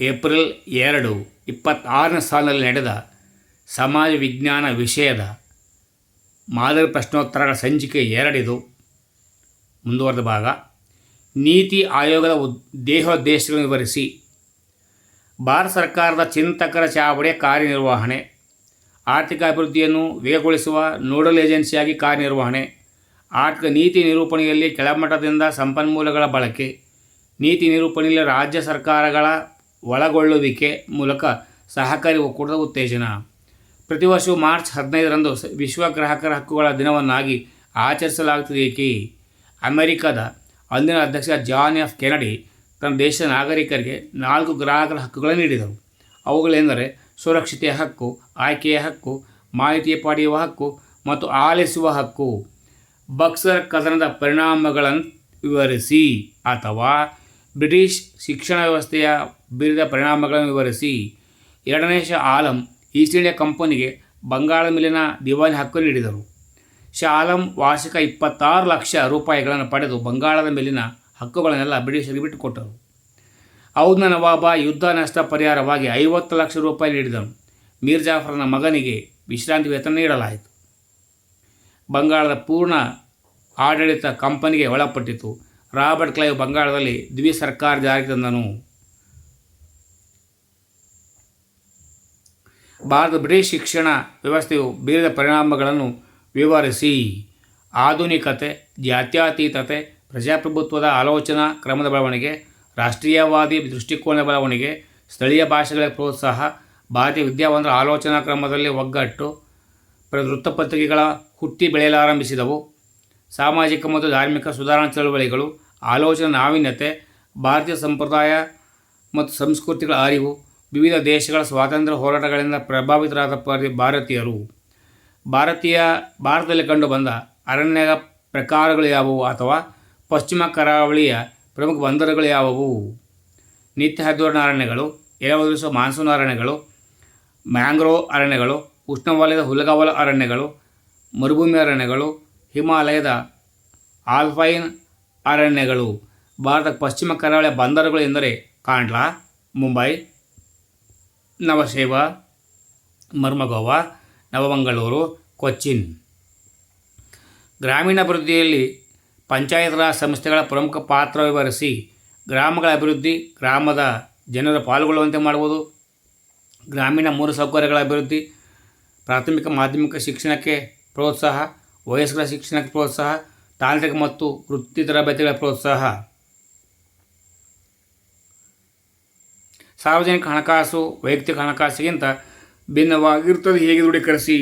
April 2, 26ನೇ ಸಾಲಿನಲ್ಲಿ ನಡೆದ ಸಮಾಜ ವಿಜ್ಞಾನ ವಿಷಯದ ಮಾದರಿ ಪ್ರಶ್ನೋತ್ತರಗಳ ಸಂಚಿಕೆ 2 ಇದು ಮುಂದುವರೆದ ಭಾಗ. ನೀತಿ ಆಯೋಗದ ದೇಹೋದ್ದೇಶಗಳನ್ನು ವಿವರಿಸಿ. ಭಾರತ ಸರ್ಕಾರದ ಚಿಂತಕರ ಚಾವಡಿಯ ಕಾರ್ಯನಿರ್ವಹಣೆ. ಆರ್ಥಿಕ ಅಭಿವೃದ್ಧಿಯನ್ನು ವೇಗಗೊಳಿಸುವ ನೋಡಲ್ ಏಜೆನ್ಸಿಯಾಗಿ ಕಾರ್ಯನಿರ್ವಹಣೆ. ಆರ್ಥಿಕ ನೀತಿ ನಿರೂಪಣೆಯಲ್ಲಿ ಕೆಳಮಟ್ಟದಿಂದ ಸಂಪನ್ಮೂಲಗಳ ಬಳಕೆ. ನೀತಿ ನಿರೂಪಣೆಯಲ್ಲಿ ರಾಜ್ಯ ಸರ್ಕಾರಗಳ ಒಳಗೊಳ್ಳುವಿಕೆ ಮೂಲಕ ಸಹಕಾರಿ ಒಕ್ಕೂಟದ ಉತ್ತೇಜನ. ಪ್ರತಿ ವರ್ಷವೂ ಮಾರ್ಚ್ 15ರಂದು ವಿಶ್ವ ಗ್ರಾಹಕರ ಹಕ್ಕುಗಳ ದಿನವನ್ನಾಗಿ ಆಚರಿಸಲಾಗುತ್ತದೆ. ಏಕೆ? ಅಮೆರಿಕದ ಅಂದಿನ ಅಧ್ಯಕ್ಷ ಜಾನ್ ಎಫ್ ಕೆನಡಿ ತನ್ನ ದೇಶದ ನಾಗರಿಕರಿಗೆ 4 ಗ್ರಾಹಕರ ಹಕ್ಕುಗಳನ್ನು ನೀಡಿದರು. ಅವುಗಳೆಂದರೆ ಸುರಕ್ಷತೆಯ ಹಕ್ಕು, ಆಯ್ಕೆಯ ಹಕ್ಕು, ಮಾಹಿತಿಯ ಪಡೆಯುವ ಹಕ್ಕು ಮತ್ತು ಆಲಿಸುವ ಹಕ್ಕು. ಬಕ್ಸರ್ ಕದನದ ಪರಿಣಾಮಗಳನ್ನು ವಿವರಿಸಿ ಅಥವಾ ಬ್ರಿಟಿಷ್ ಶಿಕ್ಷಣ ವ್ಯವಸ್ಥೆಯ ಬೀರಿದ ಪರಿಣಾಮಗಳನ್ನು ವಿವರಿಸಿ. 2ನೇ ಶಾ ಆಲಂ ಈಸ್ಟ್ ಇಂಡಿಯಾ ಕಂಪನಿಗೆ ಬಂಗಾಳದ ಮೇಲಿನ ದಿವಾನಿ ಹಕ್ಕು ನೀಡಿದರು. ಶಾ ಆಲಂ ವಾರ್ಷಿಕ 26 ಲಕ್ಷ ರೂಪಾಯಿಗಳನ್ನು ಪಡೆದು ಬಂಗಾಳದ ಮೇಲಿನ ಹಕ್ಕುಗಳನ್ನೆಲ್ಲ ಬ್ರಿಟಿಷರಿಗೆ ಬಿಟ್ಟುಕೊಟ್ಟರು. ಔದ್ನ ನವಾಬ ಯುದ್ಧ ನಷ್ಟ ಪರಿಹಾರವಾಗಿ 50 ಲಕ್ಷ ರೂಪಾಯಿ ನೀಡಿದನು. ಮೀರ್ ಜಾಫರ್ನ ಮಗನಿಗೆ ವಿಶ್ರಾಂತಿ ವೇತನ ನೀಡಲಾಯಿತು. ಬಂಗಾಳದ ಪೂರ್ಣ ಆಡಳಿತ ಕಂಪನಿಗೆ ಒಳಪಟ್ಟಿತು. ರಾಬರ್ಟ್ ಕ್ಲೈವ್ ಬಂಗಾಳದಲ್ಲಿ ದ್ವಿ ಸರ್ಕಾರ ಜಾರಿಗೆ ತಂದನು. ಭಾರತದ ಬ್ರಿಟಿಷ್ ಶಿಕ್ಷಣ ವ್ಯವಸ್ಥೆಯು ಬೀರಿದ ಪರಿಣಾಮಗಳನ್ನು ವಿವರಿಸಿ. ಆಧುನಿಕತೆ, ಜಾತ್ಯತೀತತೆ, ಪ್ರಜಾಪ್ರಭುತ್ವದ ಆಲೋಚನಾ ಕ್ರಮದ ಬೆಳವಣಿಗೆ, ರಾಷ್ಟ್ರೀಯವಾದಿ ದೃಷ್ಟಿಕೋನದ ಬೆಳವಣಿಗೆ, ಸ್ಥಳೀಯ ಭಾಷೆಗಳ ಪ್ರೋತ್ಸಾಹ, ಭಾರತೀಯ ವಿದ್ಯಾವಂತರ ಆಲೋಚನಾ ಕ್ರಮದಲ್ಲಿ ಒಗ್ಗಟ್ಟು, ವೃತ್ತಪತ್ರಿಕೆಗಳ ಹುಟ್ಟಿ ಬೆಳೆಯಲಾರಂಭಿಸಿದವು, ಸಾಮಾಜಿಕ ಮತ್ತು ಧಾರ್ಮಿಕ ಸುಧಾರಣಾ ಚಳವಳಿಗಳು, ಆಲೋಚನಾ ನಾವೀನ್ಯತೆ, ಭಾರತೀಯ ಸಂಪ್ರದಾಯ ಮತ್ತು ಸಂಸ್ಕೃತಿಗಳ ಅರಿವು, ವಿವಿಧ ದೇಶಗಳ ಸ್ವಾತಂತ್ರ್ಯ ಹೋರಾಟಗಳಿಂದ ಪ್ರಭಾವಿತರಾದ ಭಾರತೀಯರು. ಭಾರತದಲ್ಲಿ ಕಂಡುಬಂದ ಅರಣ್ಯ ಪ್ರಕಾರಗಳು ಯಾವುವು ಅಥವಾ ಪಶ್ಚಿಮ ಕರಾವಳಿಯ ಪ್ರಮುಖ ಬಂದರುಗಳು ಯಾವುವು? ನಿತ್ಯ ಹರಿದ್ವರ್ಣ ಅರಣ್ಯಗಳು, ಎಲೆವರಿಸುವ ಮಾನ್ಸೂನ್ ಅರಣ್ಯಗಳು, ಮ್ಯಾಂಗ್ರೋವ್ ಅರಣ್ಯಗಳು, ಉಷ್ಣವಲಯದ ಹುಲ್ಲುಗಾವಲು ಅರಣ್ಯಗಳು, ಮರುಭೂಮಿ ಅರಣ್ಯಗಳು, ಹಿಮಾಲಯದ ಆಲ್ಪೈನ್ ಅರಣ್ಯಗಳು. ಭಾರತದ ಪಶ್ಚಿಮ ಕರಾವಳಿಯ ಬಂದರುಗಳು ಎಂದರೆ ಕಾಂಡ್ಲಾ, ಮುಂಬೈ, ನವಶೇವ, ಮರ್ಮಗೋವಾ, ನವಮಂಗಳೂರು, ಕೊಚ್ಚಿನ್. ಗ್ರಾಮೀಣಾಭಿವೃದ್ಧಿಯಲ್ಲಿ ಪಂಚಾಯತ್ ರಾಜ್ ಸಂಸ್ಥೆಗಳ ಪ್ರಮುಖ ಪಾತ್ರ ವಿವರಿಸಿ. ಗ್ರಾಮಗಳ ಅಭಿವೃದ್ಧಿ, ಗ್ರಾಮದ ಜನರು ಪಾಲ್ಗೊಳ್ಳುವಂತೆ ಮಾಡುವುದು, ಗ್ರಾಮೀಣ ಮೂಲಸೌಕರ್ಯಗಳ ಅಭಿವೃದ್ಧಿ, ಪ್ರಾಥಮಿಕ ಮಾಧ್ಯಮಿಕ ಶಿಕ್ಷಣಕ್ಕೆ ಪ್ರೋತ್ಸಾಹ, ವಯಸ್ಕರ ಶಿಕ್ಷಣಕ್ಕೆ ಪ್ರೋತ್ಸಾಹ, ತಾಂತ್ರಿಕ ಮತ್ತು ವೃತ್ತಿ ತರಬೇತಿಗಳ ಪ್ರೋತ್ಸಾಹ. ಸಾರ್ವಜನಿಕ ಹಣಕಾಸು ವೈಯಕ್ತಿಕ ಹಣಕಾಸಿಗಿಂತ ಭಿನ್ನವಾಗಿರುತ್ತದೆ. ಹೇಗೆ ದೃಢೀಕರಿಸಿ.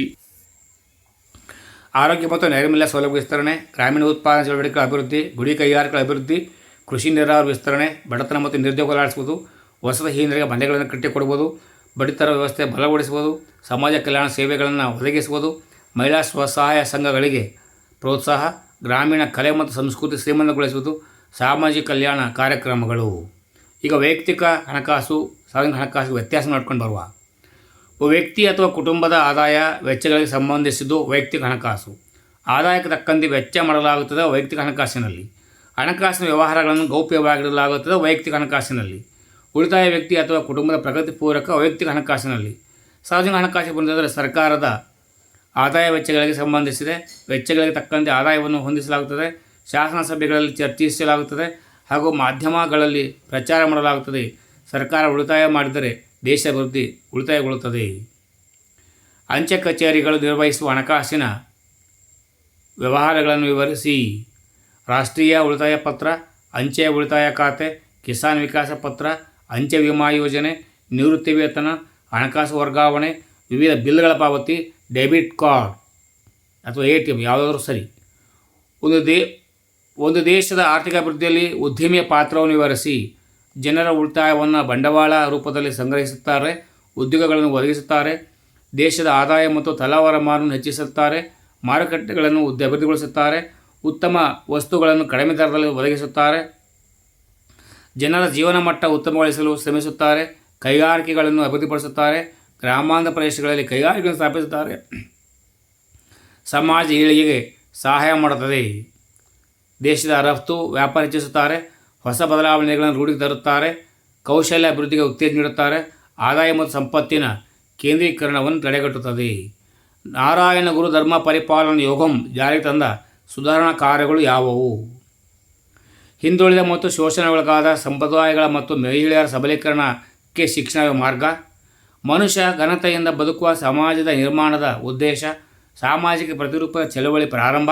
ಆರೋಗ್ಯ ಮತ್ತು ನೈರ್ಮಲ್ಯ ಸೌಲಭ್ಯ ವಿಸ್ತರಣೆ, ಗ್ರಾಮೀಣ ಉತ್ಪಾದನಾ ಚಟುವಟಿಕೆಗಳ ಅಭಿವೃದ್ಧಿ, ಗುಡಿ ಕೈಗಾರಿಕೆಗಳ ಅಭಿವೃದ್ಧಿ, ಕೃಷಿ ನೀರಾವರಿ ವಿಸ್ತರಣೆ, ಬಡತನ ಮತ್ತು ನಿರುದ್ಯೋಗ ಹೋರಾಡಿಸುವುದು, ವಸತಿಹೀನರಿಗೆ ಮನೆಗಳನ್ನು ಕಟ್ಟಿಕೊಡುವುದು, ಬಡ್ಡಿದರ ವ್ಯವಸ್ಥೆ ಬಲಗೊಳಿಸುವುದು, ಸಮಾಜ ಕಲ್ಯಾಣ ಸೇವೆಗಳನ್ನು ಒದಗಿಸುವುದು, ಮಹಿಳಾ ಸ್ವಸಹಾಯ ಸಂಘಗಳಿಗೆ ಪ್ರೋತ್ಸಾಹ, ಗ್ರಾಮೀಣ ಕಲೆ ಮತ್ತು ಸಂಸ್ಕೃತಿ ಶ್ರೀಮಂತಗೊಳಿಸುವುದು, ಸಾಮಾಜಿಕ ಕಲ್ಯಾಣ ಕಾರ್ಯಕ್ರಮಗಳು. ಈಗ ವೈಯಕ್ತಿಕ ಹಣಕಾಸು, ಸಾರ್ವಜನಿಕ ಹಣಕಾಸಿಗೆ ವ್ಯತ್ಯಾಸ ಮಾಡ್ಕೊಂಡು ಬರುವ. ವ್ಯಕ್ತಿ ಅಥವಾ ಕುಟುಂಬದ ಆದಾಯ ವೆಚ್ಚಗಳಿಗೆ ಸಂಬಂಧಿಸಿದ್ದು ವೈಯಕ್ತಿಕ ಹಣಕಾಸು. ಆದಾಯಕ್ಕೆ ತಕ್ಕಂತೆ ವೆಚ್ಚ ಮಾಡಲಾಗುತ್ತದೆ ವೈಯಕ್ತಿಕ ಹಣಕಾಸಿನಲ್ಲಿ. ಹಣಕಾಸಿನ ವ್ಯವಹಾರಗಳನ್ನು ಗೌಪ್ಯವಾಗಿಡಲಾಗುತ್ತದೆ ವೈಯಕ್ತಿಕ ಹಣಕಾಸಿನಲ್ಲಿ. ಉಳಿತಾಯ ವ್ಯಕ್ತಿ ಅಥವಾ ಕುಟುಂಬದ ಪ್ರಗತಿ ಪೂರಕ ವೈಯಕ್ತಿಕ ಹಣಕಾಸಿನಲ್ಲಿ. ಸಾರ್ವಜನಿಕ ಹಣಕಾಸಿಗೆ ಬಂದರೆ ಸರ್ಕಾರದ ಆದಾಯ ವೆಚ್ಚಗಳಿಗೆ ಸಂಬಂಧಿಸಿದೆ. ವೆಚ್ಚಗಳಿಗೆ ತಕ್ಕಂತೆ ಆದಾಯವನ್ನು ಹೊಂದಿಸಲಾಗುತ್ತದೆ, ಶಾಸನ ಸಭೆಗಳಲ್ಲಿ ಚರ್ಚಿಸಲಾಗುತ್ತದೆ ಹಾಗೂ ಮಾಧ್ಯಮಗಳಲ್ಲಿ ಪ್ರಚಾರ ಮಾಡಲಾಗುತ್ತದೆ. ಸರ್ಕಾರ ಉಳಿತಾಯ ಮಾಡಿದರೆ ದೇಶ ಅಭಿವೃದ್ಧಿ ಉಳಿತಾಯಗೊಳ್ಳುತ್ತದೆ. ಅಂಚೆ ಕಚೇರಿಗಳು ನಿರ್ವಹಿಸುವ ಹಣಕಾಸಿನ ವ್ಯವಹಾರಗಳನ್ನು ವಿವರಿಸಿ. ರಾಷ್ಟ್ರೀಯ ಉಳಿತಾಯ ಪತ್ರ, ಅಂಚೆಯ ಉಳಿತಾಯ ಖಾತೆ, ಕಿಸಾನ್ ವಿಕಾಸ ಪತ್ರ, ಅಂಚೆ ವಿಮಾ ಯೋಜನೆ, ನಿವೃತ್ತಿ ವೇತನ, ಹಣಕಾಸು ವರ್ಗಾವಣೆ, ವಿವಿಧ ಬಿಲ್ಗಳ ಪಾವತಿ, ಡೆಬಿಟ್ ಕಾರ್ಡ್ ಅಥವಾ ATM ಯಾವುದಾದ್ರೂ ಸರಿ. ಒಂದು ದೇಶದ ಆರ್ಥಿಕ ಅಭಿವೃದ್ಧಿಯಲ್ಲಿ ಉದ್ಯಮಿಯ ಪಾತ್ರವನ್ನು ವಿವರಿಸಿ. ಜನರ ಉಳಿತಾಯವನ್ನು ಬಂಡವಾಳ ರೂಪದಲ್ಲಿ ಸಂಗ್ರಹಿಸುತ್ತಾರೆ, ಉದ್ಯೋಗಗಳನ್ನು ಒದಗಿಸುತ್ತಾರೆ, ದೇಶದ ಆದಾಯ ಮತ್ತು ತಲಾವರಮಾನವನ್ನು ಹೆಚ್ಚಿಸುತ್ತಾರೆ, ಮಾರುಕಟ್ಟೆಗಳನ್ನು ಅಭಿವೃದ್ಧಿಗೊಳಿಸುತ್ತಾರೆ, ಉತ್ತಮ ವಸ್ತುಗಳನ್ನು ಕಡಿಮೆ ದರದಲ್ಲಿ ಒದಗಿಸುತ್ತಾರೆ, ಜನರ ಜೀವನ ಮಟ್ಟ ಉತ್ತಮಗೊಳಿಸಲು ಶ್ರಮಿಸುತ್ತಾರೆ, ಕೈಗಾರಿಕೆಗಳನ್ನು ಅಭಿವೃದ್ಧಿಪಡಿಸುತ್ತಾರೆ, ಗ್ರಾಮಾಂತರ ಪ್ರದೇಶಗಳಲ್ಲಿ ಕೈಗಾರಿಕೆಗಳನ್ನು ಸ್ಥಾಪಿಸುತ್ತಾರೆ, ಸಮಾಜ ಏಳಿಗೆಗೆ ಸಹಾಯ ಮಾಡುತ್ತದೆ, ದೇಶದ ರಫ್ತು ವ್ಯಾಪಾರ ಹೆಚ್ಚಿಸುತ್ತಾರೆ, ಹೊಸ ಬದಲಾವಣೆಗಳನ್ನು ರೂಢಿಗೆ ತರುತ್ತಾರೆ, ಕೌಶಲ್ಯ ಅಭಿವೃದ್ಧಿಗೆ ಉತ್ತೇಜನ ನೀಡುತ್ತಾರೆ. ಆದಾಯ ಮತ್ತು ಸಂಪತ್ತಿನ ಕೇಂದ್ರೀಕರಣವನ್ನು ತಡೆಗಟ್ಟುತ್ತದೆ. ನಾರಾಯಣ ಗುರು ಧರ್ಮ ಪರಿಪಾಲನಾ ಯೋಗಂ ಜಾರಿಗೆ ತಂದ ಸುಧಾರಣಾ ಕಾರ್ಯಗಳು ಯಾವುವು? ಹಿಂದುಳಿದ ಮತ್ತು ಶೋಷಣೆಗೊಳಗಾದ ಸಂಪ್ರದಾಯಗಳ ಮತ್ತು ಮಹಿಳೆಯರ ಸಬಲೀಕರಣಕ್ಕೆ ಶಿಕ್ಷಣವೇ ಮಾರ್ಗ. ಮನುಷ್ಯ ಘನತೆಯಿಂದ ಬದುಕುವ ಸಮಾಜದ ನಿರ್ಮಾಣದ ಉದ್ದೇಶ. ಸಾಮಾಜಿಕ ಪ್ರತಿರೂಪ ಚಳವಳಿ ಪ್ರಾರಂಭ.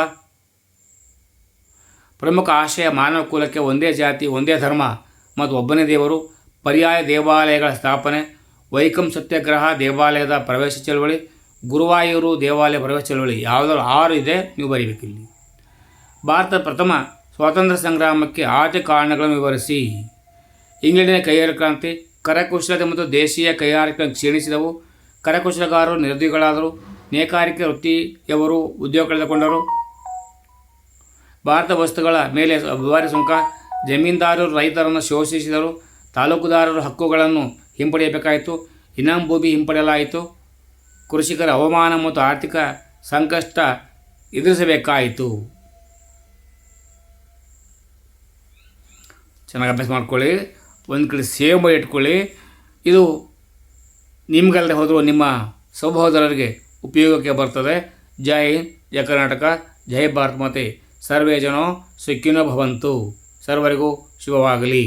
ಪ್ರಮುಖ ಆಶಯ ಮಾನವ ಕುಲಕ್ಕೆ ಒಂದೇ ಜಾತಿ, ಒಂದೇ ಧರ್ಮ ಮತ್ತು ಒಬ್ಬನೇ ದೇವರು. ಪರ್ಯಾಯ ದೇವಾಲಯಗಳ ಸ್ಥಾಪನೆ. ವೈಕಂ ಸತ್ಯಾಗ್ರಹ ದೇವಾಲಯದ ಪ್ರವೇಶ ಚಳವಳಿ. ಗುರುವಾಯೂರು ದೇವಾಲಯ ಪ್ರವೇಶ ಚಳವಳಿ. ಯಾವುದಾದ್ರು 6 ಇದೆ, ನೀವು ಬರೀಬೇಕಿಲ್ಲಿ. ಭಾರತದ ಪ್ರಥಮ ಸ್ವಾತಂತ್ರ್ಯ ಸಂಗ್ರಾಮಕ್ಕೆ ಆರ್ಥಿಕ ಕಾರಣಗಳನ್ನು ವಿವರಿಸಿ. ಇಂಗ್ಲೆಂಡಿನ ಕೈಗಾರಿಕಾ ಕ್ರಾಂತಿ. ಕರಕುಶಲತೆ ಮತ್ತು ದೇಶೀಯ ಕೈಗಾರಿಕೆ ಕ್ಷೀಣಿಸಿದವು. ಕರಕುಶಲಗಾರರು ನಿರುದ್ಯೋಗಿಗಳಾದರು. ನೇಕಾರಿಕೆ ವೃತ್ತಿಯವರು ಉದ್ಯೋಗ ಕಳೆದುಕೊಂಡರು. ಭಾರತ ವಸ್ತುಗಳ ಮೇಲೆ ದುಬಾರಿ ಸುಂಕ. ಜಮೀನ್ದಾರರು ರೈತರನ್ನು ಶೋಷಿಸಿದರು. ತಾಲೂಕುದಾರರು ಹಕ್ಕುಗಳನ್ನು ಹಿಂಪಡೆಯಬೇಕಾಯಿತು. ಇನಾಮ್ ಭೂಮಿ ಹಿಂಪಡೆಯಲಾಯಿತು. ಕೃಷಿಕರ ಅವಮಾನ ಮತ್ತು ಆರ್ಥಿಕ ಸಂಕಷ್ಟ ಎದುರಿಸಬೇಕಾಯಿತು. ಚೆನ್ನಾಗಿ ಅಭ್ಯಾಸ ಮಾಡ್ಕೊಳ್ಳಿ. ಒಂದು ಕಡೆ ಸೇವ್ ಮಾಡಿ ಇಟ್ಕೊಳ್ಳಿ. ಇದು ನಿಮಗಲ್ಲದೆ ಹೋದರೂ ನಿಮ್ಮ ಸಹೋದರರಿಗೆ ಉಪಯೋಗಕ್ಕೆ ಬರ್ತದೆ. ಜೈ ಹಿಂದ್, ಜೈ ಕರ್ನಾಟಕ, ಜೈ ಭಾರತ್ ಮಾತೆ. ಸರ್ವೇ ಜನೋ ಸುಖಿನೋ ಭವಂತು. ಸರ್ವರಿಗೂ ಶುಭವಾಗಲಿ.